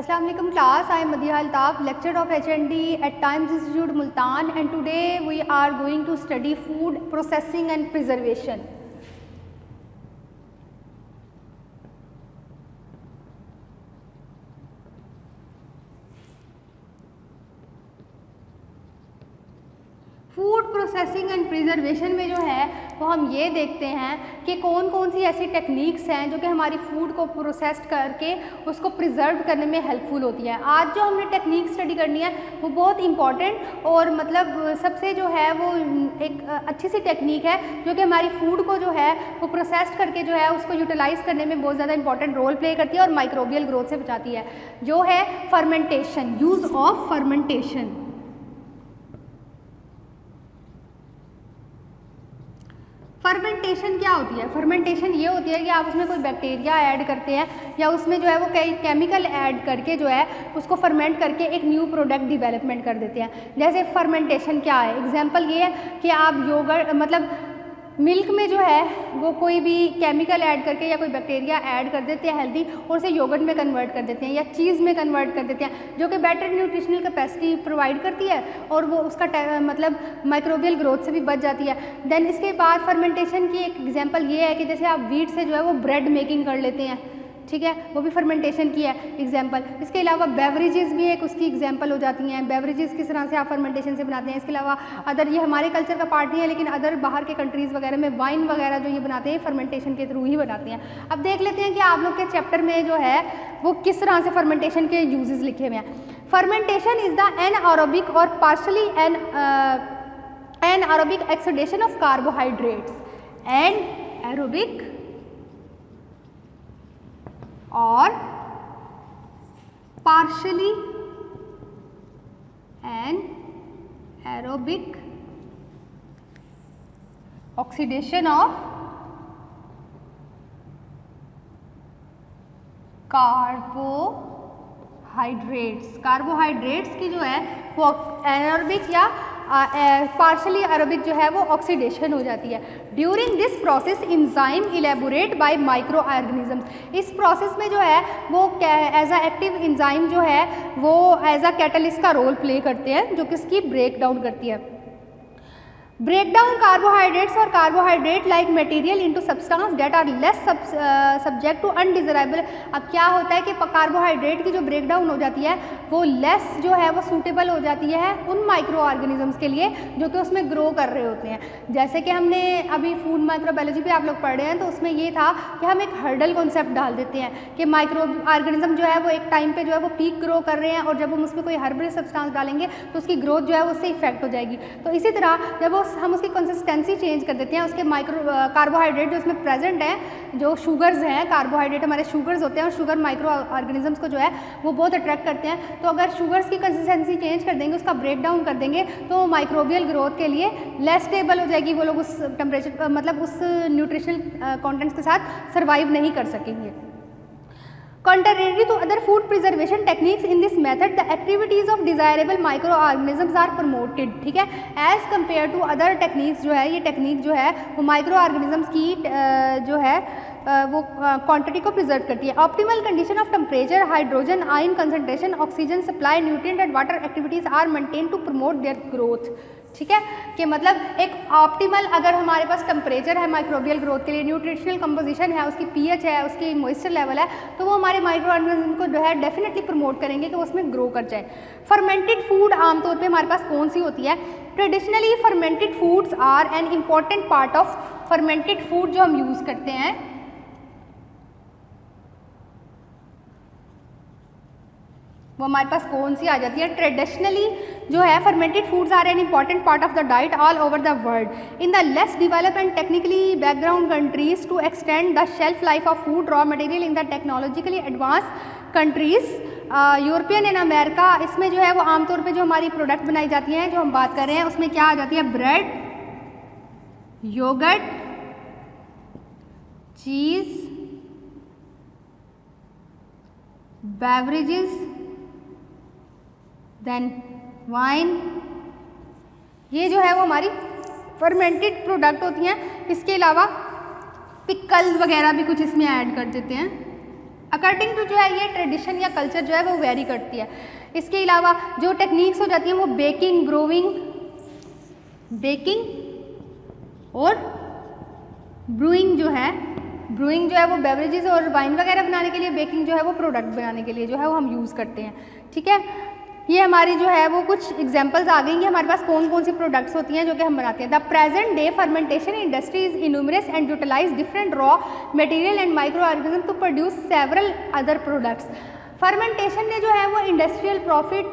Assalamu alaikum class, I am Madiha Altaf, lecturer of HND at Times Institute Multan, and today we are going to study food processing and preservation. Food processing and preservation में जो है वो हम ये देखते हैं कि कौन कौन सी ऐसी टेक्निक्स हैं जो कि हमारी फूड को प्रोसेस करके उसको प्रिजर्व करने में हेल्पफुल होती है। आज जो हमने टेक्निक स्टडी करनी है वो बहुत इंपॉर्टेंट और मतलब सबसे जो है वो एक अच्छी सी टेक्निक है जो कि हमारी फूड को जो है वो प्रोसेस करके जो है उसको यूटिलाइज़ करने में बहुत ज़्यादा इंपॉर्टेंट रोल प्ले करती है और माइक्रोबियल ग्रोथ से बचाती है, जो है fermentation, use of fermentation. Fermentation क्या होती है? फर्मेंटेशन ये होती है कि आप उसमें कोई बैक्टीरिया ऐड करते हैं या उसमें जो है वो कई केमिकल ऐड करके जो है उसको फर्मेंट करके एक न्यू प्रोडक्ट डिवेलपमेंट कर देते हैं। जैसे फर्मेंटेशन क्या है? एग्जांपल ये है कि आप योगर्ट मतलब मिल्क में जो है वो कोई भी केमिकल ऐड करके या कोई बैक्टीरिया ऐड कर देते हैं हेल्दी और उसे योगर्ट में कन्वर्ट कर देते हैं या चीज़ में कन्वर्ट कर देते हैं, जो कि बेटर न्यूट्रिशनल कैपेसिटी प्रोवाइड करती है और वो उसका मतलब माइक्रोबियल ग्रोथ से भी बच जाती है। देन इसके बाद फर्मेंटेशन की एक एग्जांपल ये है कि जैसे आप वीट से जो है वो ब्रेड मेकिंग कर लेते हैं, ठीक है, वो भी फर्मेंटेशन की है एग्जांपल। इसके अलावा बेवरेजेस भी एक उसकी एग्जांपल हो जाती हैं। बेवरेजेस किस तरह से आप फर्मेंटेशन से बनाते हैं। इसके अलावा अदर, ये हमारे कल्चर का पार्ट नहीं है लेकिन अदर बाहर के कंट्रीज़ वगैरह में वाइन वगैरह जो ये बनाते हैं फर्मेंटेशन के थ्रू ही बनाते हैं। अब देख लेते हैं कि आप लोग के चैप्टर में जो है वो किस तरह से फर्मेंटेशन के यूजेस लिखे हुए हैं। फर्मेंटेशन इज द एनएरोबिक और partially anaerobic oxidation of carbohydrates. Anaerobic और partially anaerobic oxidation of carbohydrates की जो है वो एनारोबिक या पार्शली एरोबिक जो है वो ऑक्सीडेशन हो जाती है। During this process enzyme elaborate bye micro organism. इस प्रोसेस में जो है वो एज अ एक्टिव इंजाइम जो है वो एज अ कैटलिस्ट का रोल प्ले करते हैं जो किसकी ब्रेक डाउन करती है। ब्रेक डाउन कार्बोहाइड्रेट्स और carbohydrate like material into substance that are less subject to undesirable. अब क्या होता है कि कार्बोहाइड्रेट की जो ब्रेक डाउन हो जाती है वो लेस जो है वो सूटेबल हो जाती है उन माइक्रो ऑर्गेनिजम्स के लिए जो कि उसमें ग्रो कर रहे होते हैं। जैसे कि हमने अभी फूड माइक्रोबायोलॉजी पे आप लोग पढ़ रहे हैं तो उसमें ये था कि हम एक हर्डल कॉन्सेप्ट डाल देते हैं कि माइक्रो ऑर्गेनिज्म जो है वो एक टाइम पे जो है वो पीक ग्रो कर रहे हैं और जब हम उसमें कोई हर्बल सब्सटेंस डालेंगे तो उसकी ग्रोथ जो है उससे इफेक्ट हो जाएगी। तो इसी तरह जब हम उसकी कंसिस्टेंसी चेंज कर देते हैं, उसके माइक्रो कार्बोहाइड्रेट जो उसमें प्रेजेंट हैं, जो शुगर्स हैं, कार्बोहाइड्रेट हमारे शुगर्स होते हैं और शुगर माइक्रो ऑर्गेनिजम्स को जो है वो बहुत अट्रैक्ट करते हैं। तो अगर शुगर्स की कंसिस्टेंसी चेंज कर देंगे, उसका ब्रेक डाउन कर देंगे तो माइक्रोबियल ग्रोथ के लिए लेस स्टेबल हो जाएगी। वो लोग उस टेम्परेचर मतलब उस न्यूट्रिशनल कॉन्टेंट्स के साथ सर्वाइव नहीं कर सकेंगे। Contrary to other food preservation techniques, in this method the activities of desirable microorganisms are promoted, ठीक है, as compared to other techniques। जो है ये टेक्निक जो है वो माइक्रो ऑर्गेनिजम्स की जो है वो क्वांटिटी को प्रिजर्व करती है। Optimal condition of temperature, hydrogen ion concentration, oxygen supply, nutrient and water activities are maintain to promote their growth. ठीक है, कि मतलब एक ऑप्टिमल अगर हमारे पास टेम्परेचर है माइक्रोबियल ग्रोथ के लिए, न्यूट्रिशनल कंपोजिशन है, उसकी पीएच है, उसकी मॉइस्चर लेवल है, तो वो हमारे माइक्रो ऑर्गेनिज्म को जो है डेफिनेटली प्रमोट करेंगे कि वो उसमें ग्रो कर जाए। फर्मेंटेड फूड आमतौर पे हमारे पास कौन सी होती है? Traditionally fermented foods are an important part of fermented food जो हम यूज़ करते हैं वो हमारे पास कौन सी आ जाती है? ट्रेडिशनली जो है fermented foods are an important part of the diet all over the world in the less developed and technically background countries to extend the shelf life of food raw material in the technologically advance countries European and America. इसमें जो है वो आमतौर पे जो हमारी product बनाई जाती हैं जो हम बात कर रहे हैं उसमें क्या आ जाती है? ब्रेड, योगर्ट, चीज़, बेवरेजेस, देन वाइन, ये जो है वो हमारी फर्मेंटेड प्रोडक्ट होती हैं। इसके अलावा पिकल्स वगैरह भी कुछ इसमें ऐड कर देते हैं। अकॉर्डिंग टू जो है ये ट्रेडिशन या कल्चर जो है वो वेरी करती है। इसके अलावा जो टेक्निक्स हो जाती हैं वो बेकिंग, और ब्रूइंग जो है वो बेवरेजेस और वाइन वगैरह बनाने के लिए, बेकिंग जो है वो प्रोडक्ट बनाने के लिए जो है वो हम यूज़ करते हैं। ठीक है, ये हमारी जो है वो कुछ एग्जांपल्स आ गई हैं हमारे पास कौन कौन सी प्रोडक्ट्स होती हैं जो कि हम बनाते हैं। The present day fermentation industry is enormous and utilize different raw material and microorganism to produce several other products. Fermentation ने जो है वो इंडस्ट्रियल प्रॉफिट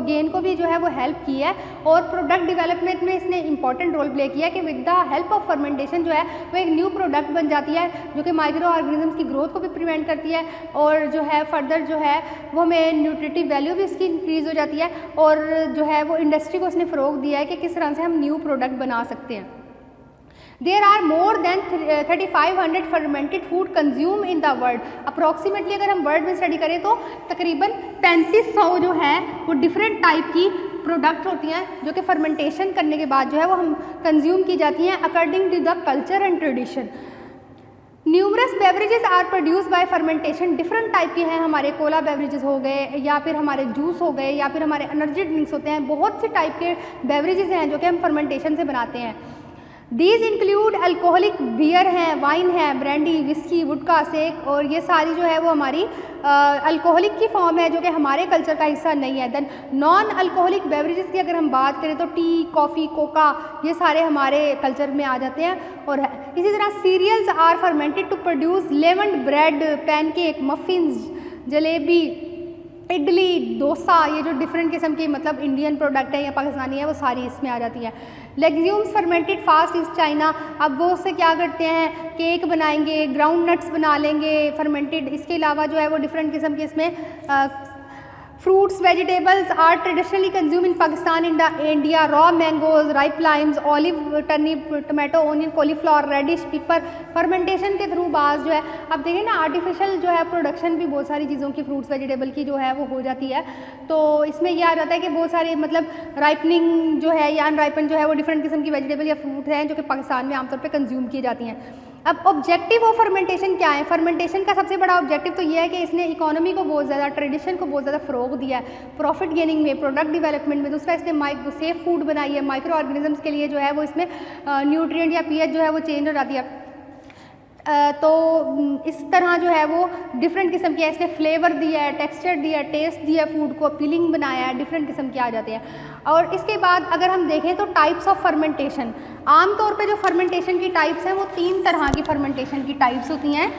गेन को भी जो है वो हेल्प की है और प्रोडक्ट डेवलपमेंट में इसने इंपॉर्टेंट रोल प्ले किया है कि with the help of fermentation जो है वो एक न्यू प्रोडक्ट बन जाती है जो कि माइक्रो ऑर्गेनिजम्स की ग्रोथ को भी प्रिवेंट करती है और जो है फर्दर जो है वो हमें न्यूट्रिटिव वैल्यू भी इसकी इंक्रीज़ हो जाती है और जो है वो इंडस्ट्री को उसने फ़रोग दिया है कि किस तरह से हम न्यू प्रोडक्ट बना सकते हैं। There are more than 3500 fermented food consumed in the world. Approximately अगर हम वर्ल्ड में स्टडी करें तो तकरीबन 3500 जो है वो डिफरेंट टाइप की प्रोडक्ट होती हैं जो कि फर्मेंटेशन करने के बाद जो है वो हम कंज्यूम की जाती हैं according to the culture and tradition. Numerous beverages are produce by fermentation, different type के हैं, हमारे कोला बेवरेजेस हो गए या फिर हमारे जूस हो गए या फिर हमारे एनर्जी ड्रिंक्स होते हैं, बहुत से टाइप के बेवरेजेस हैं जो कि हम फर्मेंटेशन से बनाते हैं। दीज इंक्लूड अल्कोहलिक बियर हैं, वाइन है, ब्रांडी, विस्की, वुडका, सेक और ये सारी जो है वो हमारी अल्कोहलिक की फॉर्म है जो कि हमारे कल्चर का हिस्सा नहीं है। देन नॉन अल्कोहलिक बेवरेजेस की अगर हम बात करें तो टी, कॉफ़ी, कोका ये सारे हमारे कल्चर में आ जाते हैं। और इसी तरह cereals are fermented to produce leavened bread, pancake, muffins, jalebi, idli, dosa, ये जो डिफरेंट किस्म की मतलब इंडियन प्रोडक्ट है या पाकिस्तानी है वो सारी इसमें आ जाती है। Legumes fermented fast is China, अब वो उससे क्या करते हैं, केक बनाएंगे, ग्राउंड नट्स बना लेंगे फर्मेंटेड। इसके अलावा जो है वो डिफरेंट किस्म के इसमें fruits, vegetables are traditionally consume in Pakistan, India, raw mangoes, ripe limes, olive, turnip, tomato, onion, cauliflower, radish, pepper, fermentation के थ्रू बाज जो है अब देखिए ना आर्टिफिशियल जो है प्रोडक्शन भी बहुत सारी चीज़ों की फ्रूट्स वेजिटेबल की जो है वो हो जाती है। तो इसमें यह आ जाता है कि बहुत सारे मतलब राइपनिंग जो है या अनराइपन जो है वो डिफरेंट किस्म की वेजिटेबल या फ्रूट हैं जो कि पाकिस्तान में आमतौर पर कंज्यूम की जाती हैं। अब ऑब्जेक्टिव ऑफ फर्मेंटेशन क्या है? फर्मेंटेशन का सबसे बड़ा ऑब्जेक्टिव तो ये है कि इसने इकोनॉमी को बहुत ज़्यादा, ट्रेडिशन को बहुत ज़्यादा फ़रोग दिया है, प्रॉफिट गेनिंग में, प्रोडक्ट डेवलपमेंट में। दूसरा इसने सेफ फूड बनाई है, माइक्रो ऑर्गेनिजम्स के लिए जो है वो इसमें न्यूट्रिएंट या पीएच जो है वो चेंज हो जाती है। तो इस तरह जो है वो डिफरेंट किस्म की है, इसने फ्लेवर दिया है, टेक्सचर दिया है, टेस्ट दिया है, फूड को अपीलिंग बनाया है, डिफरेंट किस्म के आ जाते हैं। और इसके बाद अगर हम देखें तो टाइप्स ऑफ फर्मेंटेशन, आमतौर पे जो फर्मेंटेशन की टाइप्स हैं वो 3 तरह की फर्मेंटेशन की टाइप्स होती हैं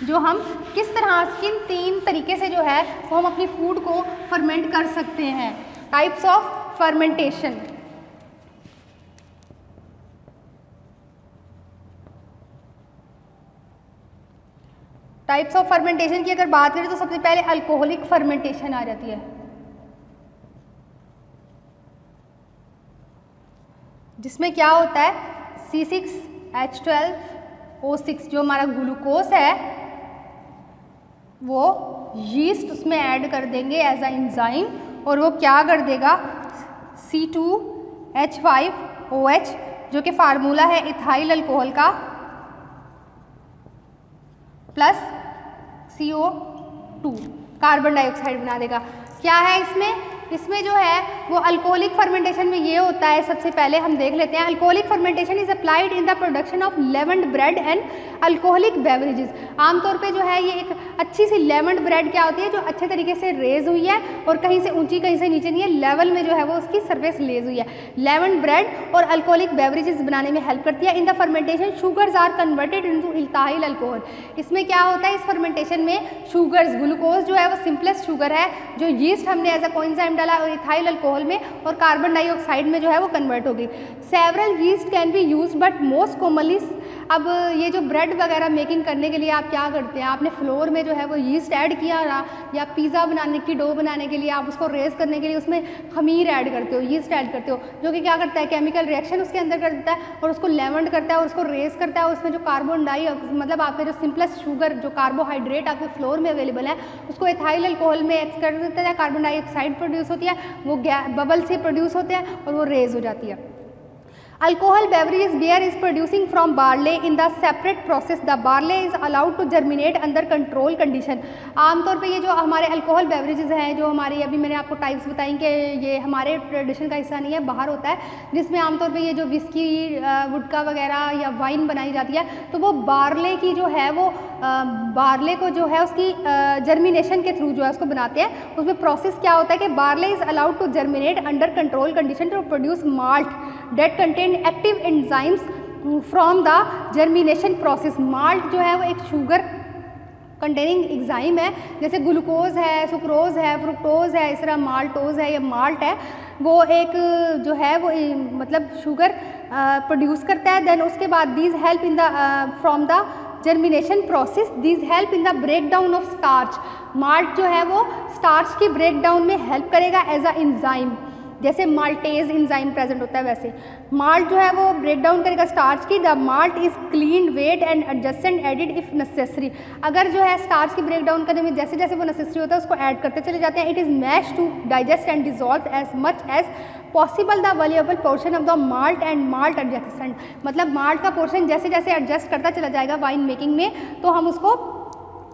जो हम किस तरह किन 3 तरीके से जो है वो हम अपनी फूड को फर्मेंट कर सकते हैं। Types of fermentation, types of fermentation की अगर बात करें तो सबसे पहले अल्कोहलिक फर्मेंटेशन आ जाती है जिसमें क्या होता है C6H12O6 जो हमारा ग्लूकोज है वो यीस्ट उसमें ऐड कर देंगे एज अ एंजाइम और वो क्या कर देगा C2H5OH जो कि फार्मूला है इथाइल अल्कोहल का प्लस CO2 कार्बन डाइऑक्साइड बना देगा। क्या है इसमें जो है वो अल्कोहलिक फर्मेंटेशन में ये होता है। सबसे पहले हम देख लेते हैं alcoholic fermentation is applied in the production of leavened bread and alcoholic beverages. आमतौर पे जो है ये एक अच्छी सी लेमंड ब्रेड क्या होती है जो अच्छे तरीके से रेज हुई है और कहीं से ऊंची कहीं से नीचे नहीं है, लेवल में जो है वो उसकी सरफेस लेज हुई है। लेमंड ब्रेड और अल्कोहलिक बेवरेजेस बनाने में हेल्प करती है। In the fermentation sugars are converted into ethyl alcohol. इसमें क्या होता है इस फर्मेंटेशन में शुगर्स, ग्लूकोज जो है वो सिंपलेस्ट शुगर है जो यीस्ट हमने एज अ कोएंजाइम डाला और इथाइल अल्कोहल में और कार्बन डाइऑक्साइड में जो है वो कन्वर्ट हो गई। Several yeast can be use but most commonly, अब ये जो ब्रेड वगैरह मेकिंग करने के लिए आप क्या करते हैं, आपने फ्लोर में जो है वो यीस्ट ऐड किया ना, या पिज़्ज़ा बनाने की डो बनाने के लिए आप उसको रेस करने के लिए उसमें खमीर ऐड करते हो, यीस्ट ऐड करते हो, जो कि क्या करता है केमिकल रिएक्शन उसके अंदर कर देता है और उसको लेवंड करता है और उसको रेस करता है और उसमें जो कार्बन मतलब आपका जो सिंपलेस्ट शुगर जो कार्बोहाइड्रेट आपके फ्लोर में अवेलेबल है उसको इथाइल अल्कोहल में एक्स कर देता है, कार्बन डाइऑक्साइड प्रोड्यूस होती है, वो बबल से प्रोड्यूस होते हैं और वो रेज हो जाती है। Alcohol beverage beer is producing from barley in the separate process. The barley is allowed to germinate under control condition. आमतौर पे ये जो हमारे अल्कोहल बेवरेजेस हैं, जो हमारे अभी मैंने आपको टाइप्स बताई कि ये हमारे ट्रेडिशन का हिस्सा नहीं है, बाहर होता है, जिसमें आमतौर पे ये जो विस्की, वुडका वगैरह या वाइन बनाई जाती है, तो वो बारले की जो है वो बारले को जो है उसकी जर्मिनेशन के थ्रू जो है उसको बनाते हैं. उसमें प्रोसेस क्या होता है कि barley is allowed to germinate under control condition to produce malt that contain active enzymes from the germination process. Malt जो है वो एक शुगर कंटेनिंग एंजाइम है, जैसे ग्लूकोज है, सुक्रोज है, फ्रुक्टोज है, इस तरह माल्टोज है या माल्ट है, वो एक जो है वो मतलब शुगर प्रोड्यूस करता है. देन उसके बाद these help in the from the germination process, these help in the break down of starch. Malt जो है वो स्टार्च की ब्रेक डाउन में हेल्प करेगा एज अ एंजाइम, जैसे माल्टेज एंजाइम प्रेजेंट होता है वैसे माल्ट जो है वो ब्रेक डाउन करेगा स्टार्च की. The malt is clean wet and adjunct added if necessary. अगर जो है स्टार्च की ब्रेक डाउन करने में जैसे जैसे वो नेसेसरी होता है उसको ऐड करते चले जाते हैं. It is mash to digest and dissolve as much as possible the valuable portion of the malt and malt adjunct. मतलब माल्ट का पोर्शन जैसे जैसे एडजस्ट करता चला जाएगा वाइन मेकिंग में, तो हम उसको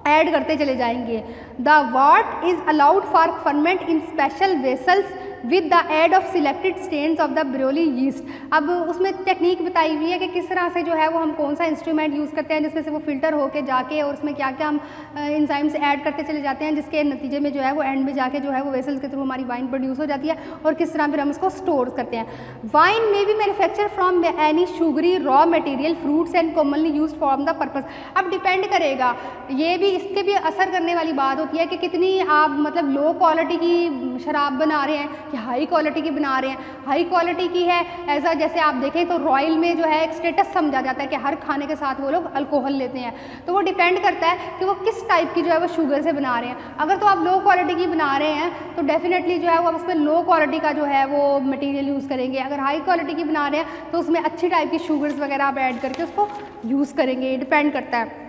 ऐड करते चले जाएंगे. The vat is allowed for ferment in special vessels with the aid of selected strains of the brewery yeast. अब उसमें टेक्निक बताई हुई है कि किस तरह से जो है वो हम कौन सा इंस्ट्रूमेंट यूज़ करते हैं जिसमें से वो फिल्टर होके जाके और उसमें क्या क्या हम एंजाइम्स ऐड करते चले जाते हैं, जिसके नतीजे में जो है वो एंड में जाके जो है वो वेसल्स के थ्रू हमारी वाइन प्रोड्यूस हो जाती है और किस तरह फिर हम उसको स्टोर करते हैं. वाइन में भी manufacture from any sugary raw material fruits and commonly use for the purpose. अब डिपेंड करेगा, ये भी इसके भी असर करने वाली बात होती है कि कितनी आप मतलब लो क्वालिटी की शराब बना रहे हैं कि हाई क्वालिटी की बना रहे हैं. हाई क्वालिटी की है ऐसा जैसे आप देखें तो रॉयल में जो है एक स्टेटस समझा जाता है कि हर खाने के साथ वो लोग अल्कोहल लेते हैं. तो वो डिपेंड करता है कि वो किस टाइप की जो है वो शुगर से बना रहे हैं. अगर तो आप लो क्वालिटी की बना रहे हैं तो डेफिनेटली जो है वो उसमें लो क्वालिटी का जो है वो मटेरियल यूज़ करेंगे. अगर हाई क्वालिटी की बना रहे हैं तो उसमें अच्छी टाइप की शुगर्स वगैरह आप ऐड करके उसको यूज़ करेंगे. डिपेंड करता है.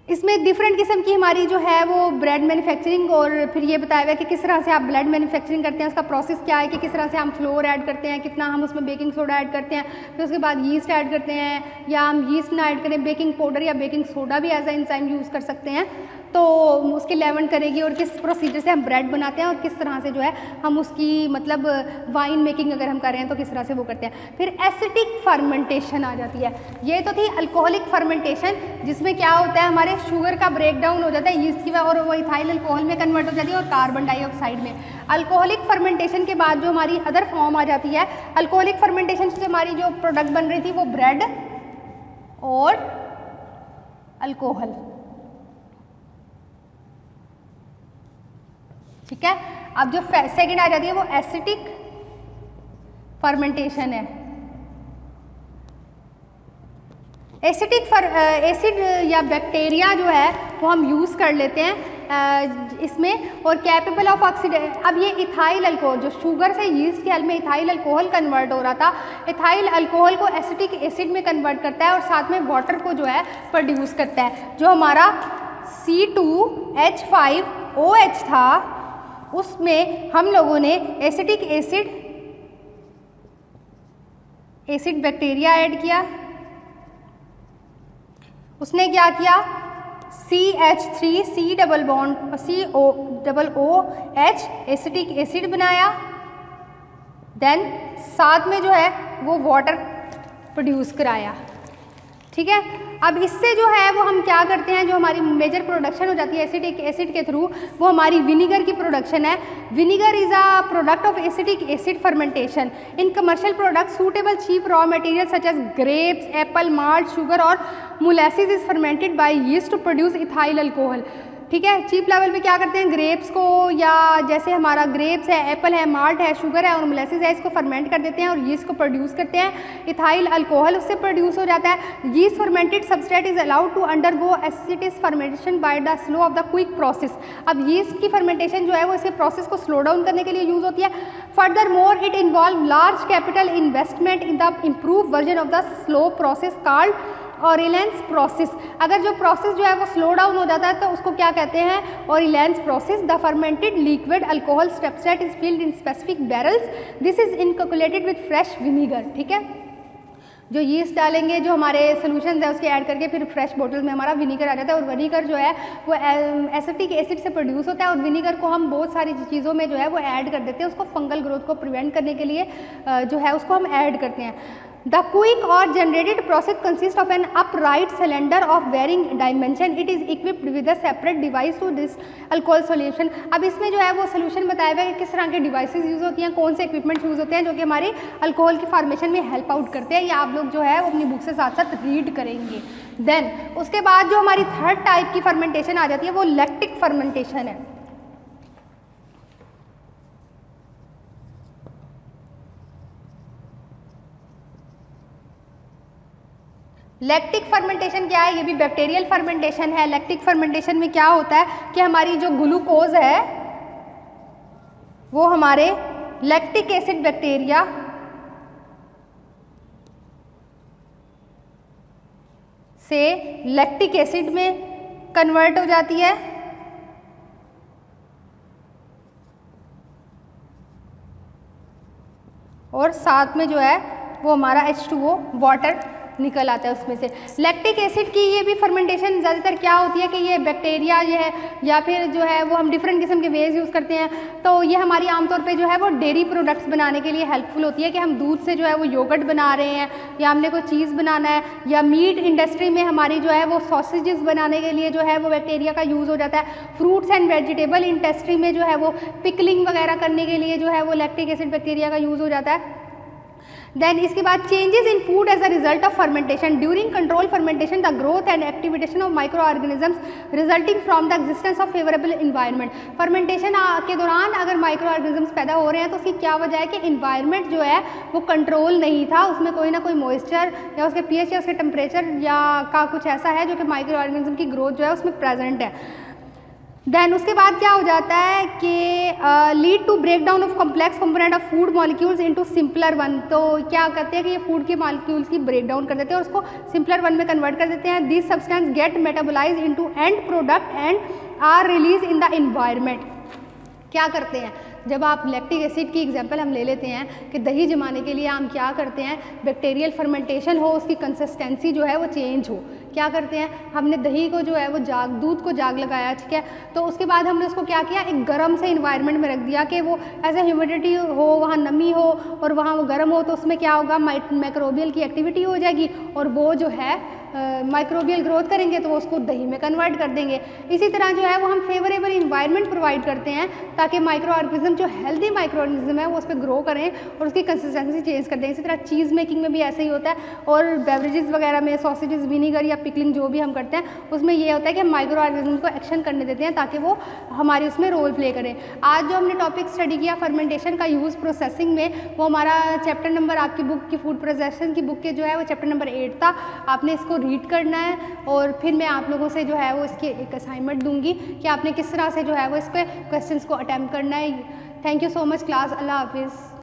इसमें डिफरेंट किस्म की हमारी जो है वो ब्रेड मैन्युफैक्चरिंग और फिर ये बताया हुआ है कि किस तरह से आप ब्रेड मैन्युफैक्चरिंग करते हैं, उसका प्रोसेस क्या है कि किस तरह से हम फ्लोर ऐड करते हैं, कितना हम उसमें बेकिंग सोडा ऐड करते हैं, फिर उसके बाद यीस्ट ऐड करते हैं या हम यीस्ट ना ऐड करें बेकिंग पाउडर या बेकिंग सोडा भी एज ए एंजाइम यूज़ कर सकते हैं. तो उसकी लेवंट करेगी और किस प्रोसीजर से हम ब्रेड बनाते हैं और किस तरह से जो है हम उसकी मतलब वाइन मेकिंग अगर हम कर रहे हैं तो किस तरह से वो करते हैं. फिर एसिडिक फर्मेंटेशन आ जाती है. ये तो थी अल्कोहलिक फर्मेंटेशन जिसमें क्या होता है हमारे शुगर का ब्रेक डाउन हो जाता है यीस्ट की और वो इथाइल अल्कोहल में कन्वर्ट हो जाती है और कार्बन डाइऑक्साइड में. अल्कोहलिक फर्मेंटेशन के बाद जो हमारी अदर फॉर्म आ जाती है, अल्कोहलिक फर्मेंटेशन से हमारी जो प्रोडक्ट बन रही थी वो ब्रेड और अल्कोहल. ठीक है. अब जो सेकंड आ जाती है वो एसिडिक फर्मेंटेशन है. एसिड या बैक्टीरिया जो है वो हम यूज़ कर लेते हैं इसमें और कैपेबल ऑफ ऑक्सीडेशन. अब ये इथाइल अल्कोहल जो शुगर से यीस्ट के हेल्प में इथाइल अल्कोहल कन्वर्ट हो रहा था, इथाइल अल्कोहल को एसिटिक एसिड में कन्वर्ट करता है और साथ में वाटर को जो है प्रोड्यूस करता है. जो हमारा C2H5OH था उसमें हम लोगों ने एसिटिक एसिड बैक्टीरिया ऐड किया. उसने क्या किया CH3C double bond COOH acetic acid बनाया. देन साथ में जो है वो वाटर प्रोड्यूस कराया. ठीक है. अब इससे जो है वो हम क्या करते हैं, जो हमारी मेजर प्रोडक्शन हो जाती है एसिडिक एसिड के थ्रू वो हमारी विनीगर की प्रोडक्शन है. Vinegar is a product of acidic acid fermentation in commercial product suitable cheap raw material such as grapes, apple, malt, sugar और molasses is fermented by yeast to produce ethyl alcohol. ठीक है. Cheap level पे क्या करते हैं, grapes को या जैसे हमारा ग्रेप्स है, एप्पल है, माल्ट है, शुगर है और मोलेसिस है, इसको फर्मेंट कर देते हैं और यीस्ट को प्रोड्यूस करते हैं. इथाइल अल्कोहल उससे प्रोड्यूस हो जाता है. Yeast fermented substrate is allowed to undergo acetic fermentation by the slow of the quick process. अब यीस्ट की फर्मेंटेशन जो है वो इसके प्रोसेस को स्लो डाउन करने के लिए यूज़ होती है. Furthermore it involve large capital investment in the improve version of the slow process called Orleans process. अगर जो प्रोसेस जो है वो स्लो डाउन हो जाता है तो उसको क्या कहते हैं, Orleans process. The fermented liquid alcohol step set is filled in specific barrels, this is inoculated with fresh vinegar. ठीक है, जो यीस्ट डालेंगे, जो हमारे सोल्यूशन है उसके ऐड करके फिर फ्रेश बोतल में हमारा विनीगर आ जाता है, और विनीगर जो है वो एसिटिक एसिड से प्रोड्यूस होता है, और विनीगर को हम बहुत सारी चीज़ों में जो है वो ऐड कर देते हैं, उसको फंगल ग्रोथ को प्रिवेंट करने के लिए जो है उसको हम ऐड करते हैं। The quick or generated process consists of an upright cylinder of varying dimension. It is equipped with a separate device to this alcohol solution. अब इसमें जो है वो सोल्यूशन बताया हुआ है कि किस तरह के डिवाइसेस यूज़ होती हैं, कौन से इक्विपमेंट यूज़ होते हैं जो कि हमारे अल्कोहल की फॉर्मेशन में हेल्प आउट करते हैं। या आप लोग जो है वो अपनी बुक से साथ साथ रीड करेंगे। देन उसके बाद जो हमारी थर्ड टाइप की फर्मेंटेशन आ जाती है वो लैक्टिक फर्मेंटेशन है। लैक्टिक फर्मेंटेशन क्या है, ये भी बैक्टीरियल फर्मेंटेशन है। लैक्टिक फर्मेंटेशन में क्या होता है कि हमारी जो ग्लूकोज है वो हमारे लैक्टिक एसिड बैक्टीरिया से लैक्टिक एसिड में कन्वर्ट हो जाती है, और साथ में जो है वो हमारा H2O वाटर निकल आता है उसमें से। लैक्टिक एसिड की ये भी फर्मेंटेशन ज़्यादातर क्या होती है कि ये बैक्टीरिया ये है या फिर जो है वो हम डिफरेंट किस्म के वेज यूज़ करते हैं, तो ये हमारी आमतौर पे जो है वो डेयरी प्रोडक्ट्स बनाने के लिए हेल्पफुल होती है कि हम दूध से जो है वो योगर्ट बना रहे हैं, या हमने कोई चीज़ बनाना है, या मीट इंडस्ट्री में हमारी जो है वो सॉसेजेस बनाने के लिए जो है वो बैक्टीरिया का यूज़ हो जाता है। फ्रूट्स एंड वेजिटेबल इंडस्ट्री में जो है वो पिकलिंग वगैरह करने के लिए जो है वो लैक्टिक एसिड बैक्टीरिया का यूज़ हो जाता है। देन इसके बाद changes in food as a result of fermentation. During control fermentation the growth and activation of micro organisms resulting from the existence of favourable environment. Fermentation के दौरान अगर micro organisms पैदा हो रहे हैं तो उसकी क्या वजह है कि इन्वायरमेंट जो है वो कंट्रोल नहीं था, उसमें कोई ना कोई मॉइस्चर या उसके pH या उसके टेम्परेचर या का कुछ ऐसा है जो कि माइक्रो ऑर्गेनिज्म की ग्रोथ जो है उसमें प्रेजेंट है। देन उसके बाद क्या हो जाता है कि lead to break down of complex component of food molecules into simpler one. तो क्या करते हैं कि ये फूड के मॉलिक्यूल्स की ब्रेक डाउन कर देते हैं और उसको सिंपलर वन में कन्वर्ट कर देते हैं। This substance get metabolize into end product and are release in the environment. क्या करते हैं, जब आप लैक्टिक एसिड की एग्जांपल हम ले लेते हैं कि दही जमाने के लिए हम क्या करते हैं, बैक्टीरियल फर्मेंटेशन हो, उसकी कंसिस्टेंसी जो है वो चेंज हो, क्या करते हैं, हमने दही को जो है वो दूध को जाग लगाया, ठीक है, तो उसके बाद हमने उसको क्या किया, एक गर्म से इन्वायरमेंट में रख दिया कि वो ऐसे ह्यूमिडिटी हो, वहाँ नमी हो और वहाँ वो गर्म हो, तो उसमें क्या होगा, माइक्रोबियल की एक्टिविटी हो जाएगी और वो जो है माइक्रोबियल ग्रोथ करेंगे तो वो उसको दही में कन्वर्ट कर देंगे। इसी तरह जो है वो हम फेवरेबल इन्वायरमेंट प्रोवाइड करते हैं ताकि माइक्रो ऑर्गेनिज्म जो हेल्दी माइक्रो ऑर्गेनिज्म है वो उस पर ग्रो करें और उसकी कंसिस्टेंसी चेंज कर दें। इसी तरह चीज़ मेकिंग में भी ऐसे ही होता है और बेवरेजेस वगैरह में सॉसेजेस, विनीगर या पिकलिंग जो भी हम करते हैं उसमें ये होता है कि माइक्रो ऑर्गेनिज्म को एक्शन करने देते हैं ताकि वो हमारी उसमें रोल प्ले करें। आज जो हमने टॉपिक स्टडी किया फर्मेंटेशन का यूज़ प्रोसेसिंग में, वो हमारा चैप्टर नंबर आपकी बुक की फूड प्रोसेसिंग की बुक के जो है वो चैप्टर नंबर 8 था। आपने इसको रीड करना है और फिर मैं आप लोगों से जो है वो इसकी एक असाइनमेंट दूंगी कि आपने किस तरह से जो है वो इस पे क्वेश्चंस को अटेम्प्ट करना है। Thank you so much class, अल्लाह हाफिज़।